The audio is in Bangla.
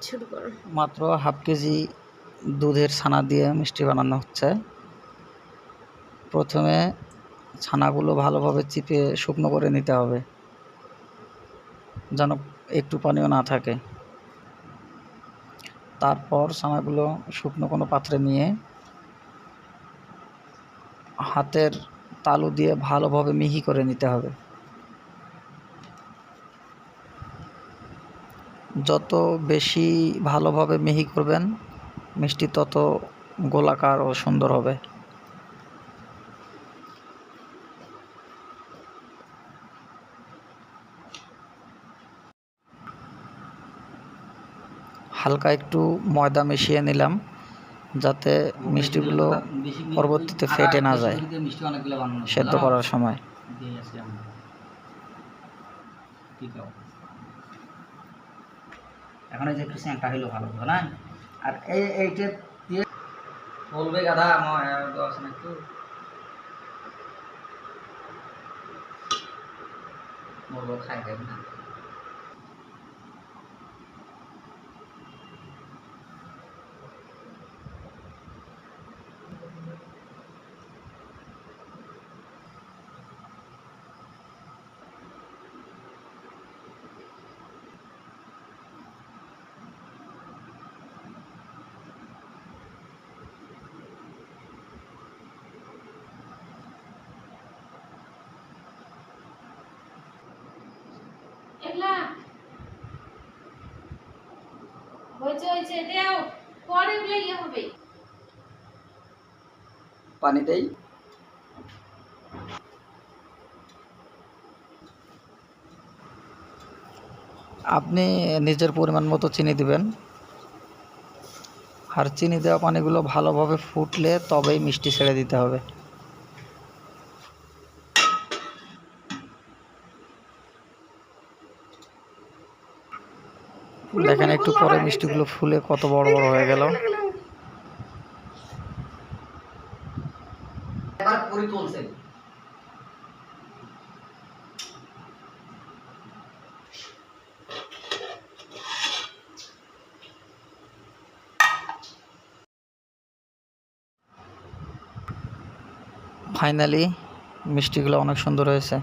শুরু করো। মাত্র হাফ কেজি দুধের ছানা দিয়ে মিষ্টি বানানো হচ্ছে। প্রথমে ছানাগুলো ভালোভাবে চিপে শুকনো করে নিতে হবে, যেন একটু পানিও না থাকে। তারপর ছানাগুলো শুকনো কোনো পাত্রে নিয়ে হাতের তালু দিয়ে ভালোভাবে মিহি করে নিতে হবে। যত বেশি ভালোভাবে মিহি করবেন, মিষ্টি তত গোলাকার ও সুন্দর হবে। হালকা একটু ময়দা মিশিয়ে নিলাম, যাতে মিষ্টিগুলো পরবর্তীতে ফেটে না যায় সেদ্ধ করার সময়। এখন এই যে একটু স্যাংটা হইলো ভালো হবে না। আর এইটা দিয়ে বলবে গাদা আমার দশ না একটু বলবো খাই দেবে না। পানি দেই। আপনি নিজের পরিমাণ মতো চিনি দিবেন, আর চিনি দেওয়া পানিগুলো ভালোভাবে ফুটলে তবেই মিষ্টি ছেড়ে দিতে হবে। দেখেন একটু পরে মিষ্টিগুলো ফুলে কত বড় বড় হয়ে গেল। এবার পুরি তুলছে। ফাইনালি মিষ্টিগুলো অনেক সুন্দর হয়েছে।